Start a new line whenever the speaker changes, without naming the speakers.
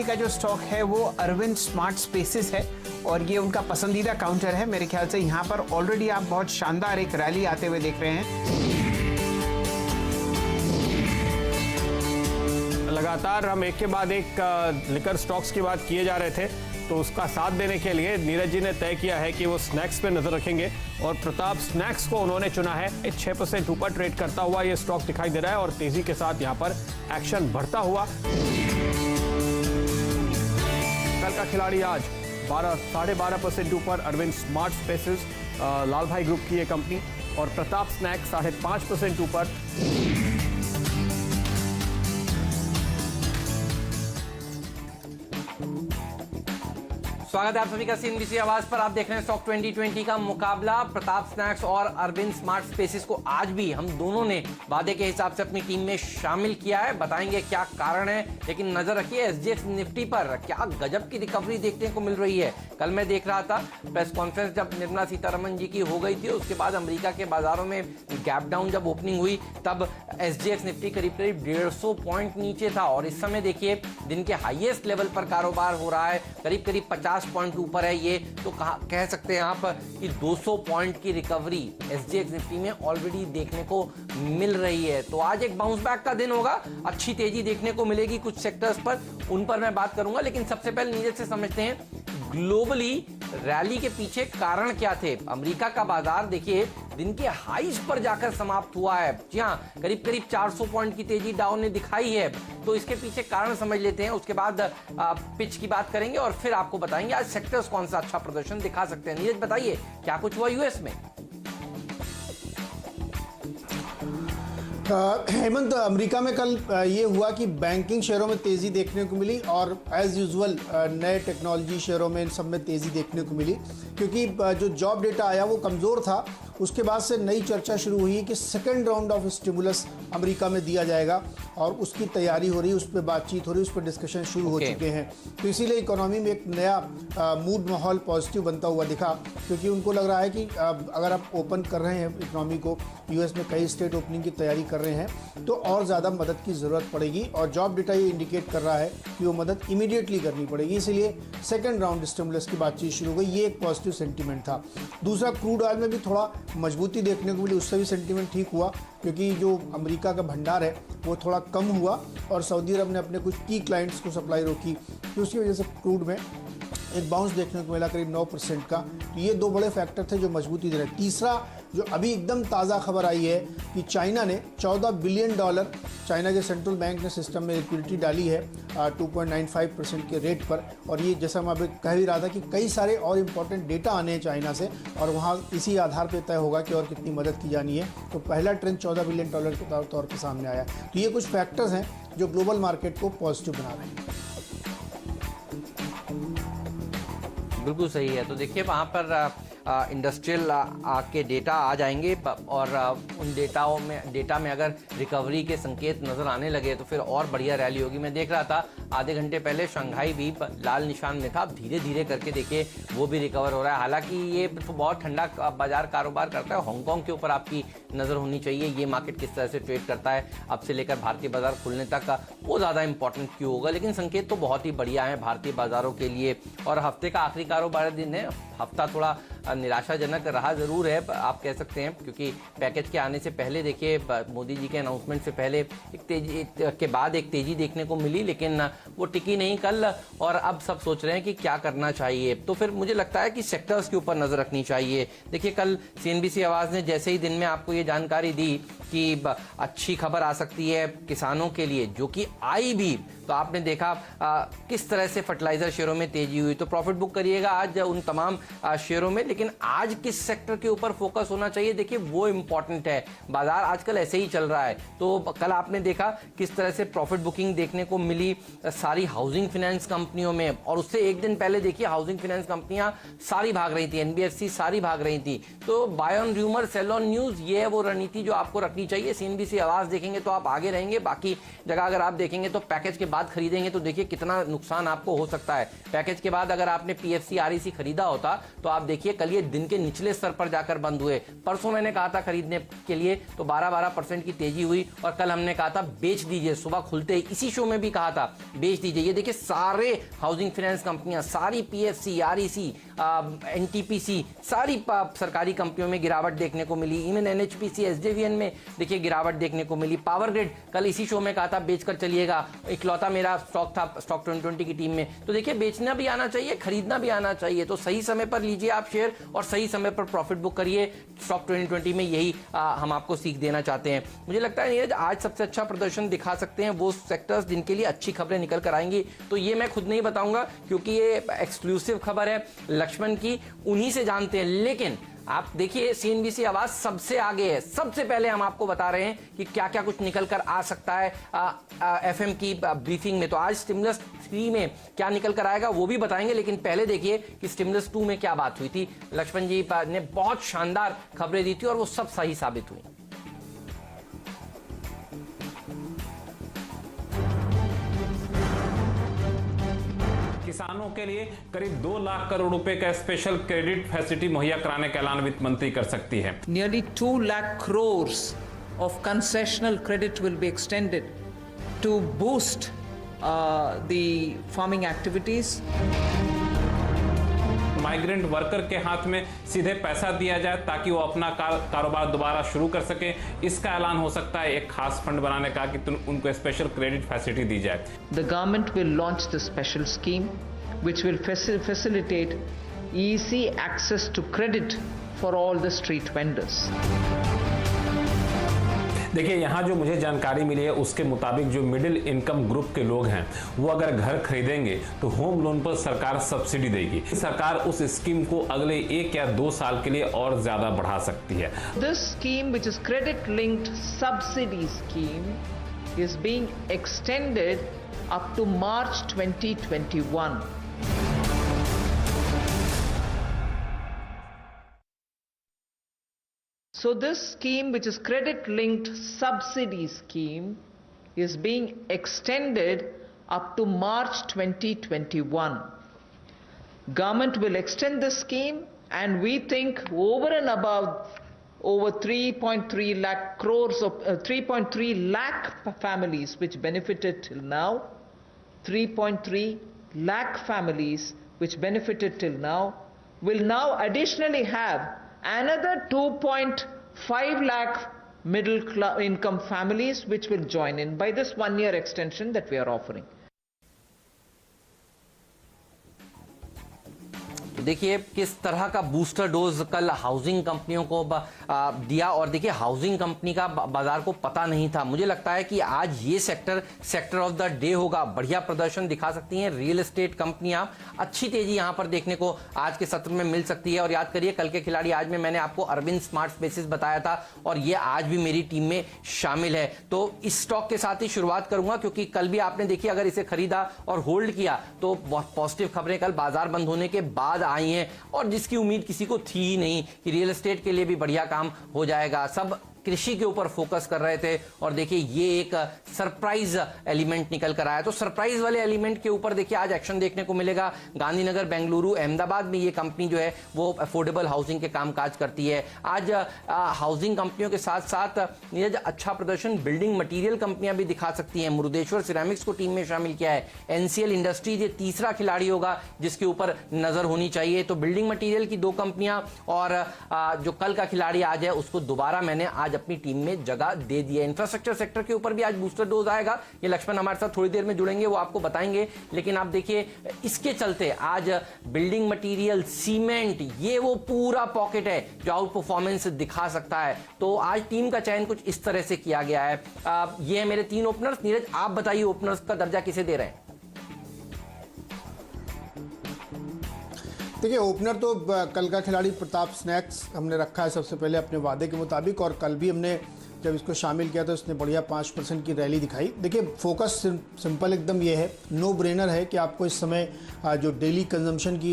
का जो स्टॉक है वो अरविंद स्मार्ट स्पेसेस है और ये उनका पसंदीदा काउंटर है। मेरे ख्याल से यहाँ पर ऑलरेडी आप बहुत शानदार एक रैली आते हुए देख रहे हैं।
लगातार हम एक के बाद एक लिकर स्टॉक्स की बात किए जा रहे थे, तो उसका साथ देने के लिए नीरज जी ने तय किया है कि वो स्नैक्स पे नजर रखेंगे और प्रताप स्नैक्स को उन्होंने चुना है। 6% ऊपर ट्रेड करता हुआ ये स्टॉक दिखाई दे रहा है और तेजी के साथ यहाँ पर एक्शन बढ़ता हुआ। कल का खिलाड़ी आज 12.5% ऊपर अरविंद स्मार्ट स्पेसेस, लाल भाई ग्रुप की ये कंपनी, और प्रताप स्नैक्स 5.5% ऊपर।
स्वागत है आप सभी का सीएनबीसी आवाज पर। आप देख रहे हैं स्टॉक 2020 का मुकाबला। प्रताप स्नैक्स और अरविंद स्मार्ट स्पेसेस को आज भी हम दोनों ने वादे के हिसाब से अपनी टीम में शामिल किया है। बताएंगे क्या कारण है, लेकिन नजर रखिए एसजीएक्स निफ्टी पर क्या गजब की रिकवरी देखने को मिल रही है। कल मैं देख रहा था प्रेस कॉन्फ्रेंस जब निर्मला सीतारमण जी की हो गई थी, उसके बाद अमेरिका के बाजारों में गैप डाउन जब ओपनिंग हुई तब एसजीएक्स निफ्टी करीब 150 पॉइंट नीचे था और इस समय देखिए दिन के हाईएस्ट लेवल पर कारोबार हो रहा है, करीब 50 पॉइंट ऊपर है ये। तो कह सकते हैं आप कि 200 पॉइंट की रिकवरी एसजीएक्स निफ्टी में ऑलरेडी देखने को मिल रही है। तो आज एक बाउंस बैक का दिन होगा, अच्छी तेजी देखने को मिलेगी कुछ सेक्टर्स पर, उन पर मैं बात करूंगा। लेकिन सबसे पहले नीरज से समझते हैं ग्लोबली रैली के पीछे कारण क्या थे। अमेरिका का बाजार देखिए दिन के हाईज पर जाकर समाप्त हुआ है। जी हाँ, करीब 400 पॉइंट की तेजी डाउन ने दिखाई है। तो इसके पीछे कारण समझ लेते हैं, उसके बाद पिच की बात करेंगे और फिर आपको बताएंगे आज सेक्टर्स कौन सा अच्छा प्रदर्शन दिखा सकते हैं। नीरज बताइए क्या कुछ हुआ यूएस में।
हेमंत, अमेरिका में कल ये हुआ कि बैंकिंग शेयरों में तेज़ी देखने को मिली और एज़ यूजुअल नए टेक्नोलॉजी शेयरों में इन सब में तेज़ी देखने को मिली, क्योंकि जो जॉब डेटा आया वो कमज़ोर था। उसके बाद से नई चर्चा शुरू हुई कि second round of stimulus America में दिया जाएगा और उसकी तैयारी हो रही है, उस पर बातचीत हो रही है, उस पर डिस्कशन शुरू हो चुके हैं। तो इसीलिए इकोनॉमी में एक नया मूड माहौल पॉजिटिव बनता हुआ दिखा, क्योंकि उनको लग रहा है कि अगर आप ओपन कर रहे हैं इकोनॉमी को, यूएस में कई स्टेट ओपनिंग की तैयारी कर रहे हैं, तो और ज़्यादा मदद की ज़रूरत पड़ेगी और जॉब डेटा ये इंडिकेट कर रहा है कि वो मदद इमीडिएटली करनी पड़ेगी। इसीलिए सेकेंड राउंड स्टिमुलस की बातचीत शुरू हो गई। ये एक पॉजिटिव सेंटीमेंट था। दूसरा, क्रूड ऑयल में भी थोड़ा मजबूती देखने को मिली, उससे भी सेंटीमेंट ठीक हुआ, क्योंकि जो अमेरिका का भंडार है वो थोड़ा कम हुआ और सऊदी अरब ने अपने कुछ की क्लाइंट्स को सप्लाई रोकी, तो उसकी वजह से क्रूड में एक बाउंस देखने को मिला करीब 9% का। तो ये दो बड़े फैक्टर थे जो मजबूती दे रहे। तीसरा, जो अभी एकदम ताज़ा खबर आई है कि चाइना ने $14 बिलियन, चाइना के सेंट्रल बैंक ने सिस्टम में लिक्विडिटी डाली है 2.95% के रेट पर। और ये जैसा मैं अभी कह भी रहा था कि कई सारे और इम्पोर्टेंट डेटा आने हैं चाइना से और वहाँ इसी आधार पर तय होगा कि और कितनी मदद की जानी है। तो पहला ट्रेंड $14 बिलियन के तौर पर सामने आया। तो ये कुछ फैक्टर्स हैं जो ग्लोबल मार्केट को पॉजिटिव बना रहे हैं।
बिल्कुल सही है। तो देखिए वहाँ पर इंडस्ट्रियल के डेटा आ जाएंगे और उन डेटा में अगर रिकवरी के संकेत नज़र आने लगे तो फिर और बढ़िया रैली होगी। मैं देख रहा था आधे घंटे पहले शंघाई भी लाल निशान में था, अब धीरे धीरे करके देखिए वो भी रिकवर हो रहा है। हालांकि ये तो बहुत ठंडा बाजार कारोबार करता है। हांगकांग के ऊपर आपकी नज़र होनी चाहिए, ये मार्केट किस तरह से ट्रेड करता है अब से लेकर भारतीय बाजार खुलने तक, वो ज़्यादा इंपॉर्टेंट क्यों होगा। लेकिन संकेत तो बहुत ही बढ़िया है भारतीय बाजारों के लिए। और हफ्ते का आखिरी कारोबार दिन है, हफ्ता थोड़ा निराशाजनक रहा ज़रूर है आप कह सकते हैं, क्योंकि पैकेज के आने से पहले देखिए मोदी जी के अनाउंसमेंट से पहले एक तेजी के बाद एक तेज़ी देखने को मिली, लेकिन वो टिकी नहीं कल। और अब सब सोच रहे हैं कि क्या करना चाहिए। तो फिर मुझे लगता है कि सेक्टर्स के ऊपर नज़र रखनी चाहिए। देखिए कल सीएनबीसी आवाज़ ने जैसे ही दिन में आपको ये जानकारी दी कि अच्छी खबर आ सकती है किसानों के लिए, जो कि आई भी, तो आपने देखा किस तरह से फर्टिलाइजर शेयरों में तेजी हुई। तो प्रॉफिट बुक करिएगा आज उन तमाम शेयरों में, लेकिन आज किस सेक्टर के ऊपर फोकस होना चाहिए देखिए वो इंपॉर्टेंट है। बाजार आजकल ऐसे ही चल रहा है। तो कल आपने देखा किस तरह से प्रॉफिट बुकिंग देखने को मिली सारी हाउसिंग फाइनेंस कंपनियों में, और उससे एक दिन पहले देखिए हाउसिंग फाइनेंस कंपनियां सारी भाग रही थी, एनबीएफसी सारी भाग रही थी। तो buy on rumour sell on news, ये है वो रणनीति जो आपको रखनी चाहिए। सीएनबीसी आवाज देखेंगे तो आप आगे रहेंगे, बाकी जगह अगर आप देखेंगे तो पैकेज के बाद खरीदेंगे तो देखिए कितना नुकसान आपको हो सकता है। पैकेज के बाद अगर आपने पीएफसी आरईसी खरीदा होता तो आप देखिए कल ये दिन के निचले स्तर पर जाकर बंद हुए। परसों मैंने कहा था खरीदने के लिए तो 12% की तेजी हुई और कल हमने कहा था बेच दीजिए। सुबह खुलते ही इसी शो में भी कहा था बेच दीजिए। ये देखिए सारे हाउसिंग फाइनेंस कंपनियां, सारी पीएफसी, आरईसी, एनटीपीसी, सारी सरकारी कंपनियों में गिरावट देखने को मिली। इवन एनएचपीसी, एसजेवीएन में देखिए गिरावट देखने को मिली। पावर ग्रिड कल इसी शो में कहा था बेचकर चलिएगा, इकलौता मेरा स्टॉक था स्टॉक 2020 की टीम में। तो देखिए बेचना भी आना चाहिए, खरीदना भी आना चाहिए। तो सही समय पर लीजिए आप शेयर और सही समय पर प्रॉफिट बुक करिए। स्टॉक 2020 में यही हम आपको सीख देना चाहते हैं। मुझे लगता है नीरज आज सबसे अच्छा प्रदर्शन दिखा सकते हैं वो सेक्टर्स जिनके लिए अच्छी खबरें निकल कर आएंगी। तो ये मैं खुद नहीं बताऊंगा क्योंकि ये एक्सक्लूसिव खबर है लक्ष्मण की, उन्हीं से जानते हैं। लेकिन आप देखिए सीएनबीसी आवाज सबसे आगे है, सबसे पहले हम आपको बता रहे हैं कि क्या क्या कुछ निकल कर आ सकता है एफएम की ब्रीफिंग में। तो आज स्टिमुलस 3 में क्या निकल कर आएगा वो भी बताएंगे, लेकिन पहले देखिए कि स्टिमुलस 2 में क्या बात हुई थी। लक्ष्मण जी ने बहुत शानदार खबरें दी थी और वो सब सही साबित हुई।
किसानों के लिए करीब 2 लाख करोड़ रुपए का स्पेशल क्रेडिट फैसिलिटी मुहैया कराने का ऐलान वित्त मंत्री कर सकती है।
Nearly 2 lakh crores of concessional credit will be extended to boost the farming activities.
Migrant worker के हाथ में सीधे पैसा दिया जाए ताकि वो अपना कारोबार दोबारा शुरू कर सके। इसका ऐलान हो सकता है एक खास फंड बनाने का कि उनको स्पेशल क्रेडिट फैसिलिटी दी जाए।
The government will launch the special scheme which will facilitate easy access to credit for all the street vendors.
देखिए यहाँ जो मुझे जानकारी मिली है उसके मुताबिक जो मिडिल इनकम ग्रुप के लोग हैं वो अगर घर खरीदेंगे तो होम लोन पर सरकार सब्सिडी देगी। सरकार उस स्कीम को अगले 1 या 2 साल के लिए और ज्यादा बढ़ा सकती है।
This scheme, which is credit linked subsidy scheme, is being extended up to March 2021. So this scheme, which is credit-linked subsidy scheme, is being extended up to March 2021. Government will extend the scheme, and we think over and above over 3.3 lakh crores of 3.3 lakh families which benefited till now, 3.3 lakh families which benefited till now will now additionally have another 2.5 lakh middle income families which will join in by this 1-year extension that we are offering.
देखिए किस तरह का booster dose कल housing कंपनियों को दिया। और देखिए हाउसिंग कंपनी का बाजार को पता नहीं था। मुझे लगता है कि आज ये सेक्टर ऑफ द डे होगा। बढ़िया प्रदर्शन दिखा सकती हैं रियल एस्टेट कंपनियां। अच्छी तेजी यहां पर देखने को आज के सत्र में मिल सकती है। और याद करिए कल के खिलाड़ी आज में मैंने आपको अरविंद स्मार्ट स्पेसेस बताया था और ये आज भी मेरी टीम में शामिल है। तो इस स्टॉक के साथ ही शुरुआत करूंगा क्योंकि कल भी आपने देखी अगर इसे खरीदा और होल्ड किया तो बहुत पॉजिटिव खबरें कल बाजार बंद होने के बाद आई हैं और जिसकी उम्मीद किसी को थी ही नहीं कि रियल एस्टेट के लिए भी बढ़िया काम हो जाएगा। सब कृषि के ऊपर फोकस कर रहे थे और देखिए ये एक सरप्राइज एलिमेंट निकल कर आया। तो सरप्राइज वाले एलिमेंट के ऊपर देखिए आज एक्शन देखने को मिलेगा। गांधीनगर, बेंगलुरु, अहमदाबाद में ये कंपनी जो है वो अफोर्डेबल हाउसिंग के कामकाज करती है। आज हाउसिंग कंपनियों के साथ साथ नीरज अच्छा प्रदर्शन बिल्डिंग मटीरियल कंपनियां भी दिखा सकती हैं। मुरुदेश्वर सिरेमिक्स को टीम में शामिल किया है। एनसीएल इंडस्ट्रीज ये तीसरा खिलाड़ी होगा जिसके ऊपर नजर होनी चाहिए। तो बिल्डिंग मटीरियल की 2 कंपनियां और जो कल का खिलाड़ी आज है उसको दोबारा मैंने आज अपनी टीम में जगह दे दिया। इंफ्रास्ट्रक्चर सेक्टर के ऊपर भी आज बूस्टर डोज आएगा। ये लक्ष्मण हमारे साथ थोड़ी देर में जुड़ेंगे, वो आपको बताएंगे। लेकिन आप देखिए इसके चलते आज बिल्डिंग मटेरियल, सीमेंट, ये वो पूरा पॉकेट है जो आउट परफॉर्मेंस दिखा सकता है। तो आज टीम का चयन कुछ इस तरह से किया गया है। ये है मेरे 3 ओपनर्स। नीरज आप बताइए ओपनर्स का दर्जा किसे दे रहे हैं?
देखिए ओपनर तो कल का खिलाड़ी प्रताप स्नैक्स हमने रखा है सबसे पहले अपने वादे के मुताबिक, और कल भी हमने जब इसको शामिल किया तो इसने बढ़िया 5% की रैली दिखाई। देखिए फोकस सिंपल एकदम ये है, नो ब्रेनर है कि आपको इस समय जो डेली कंजम्पशन की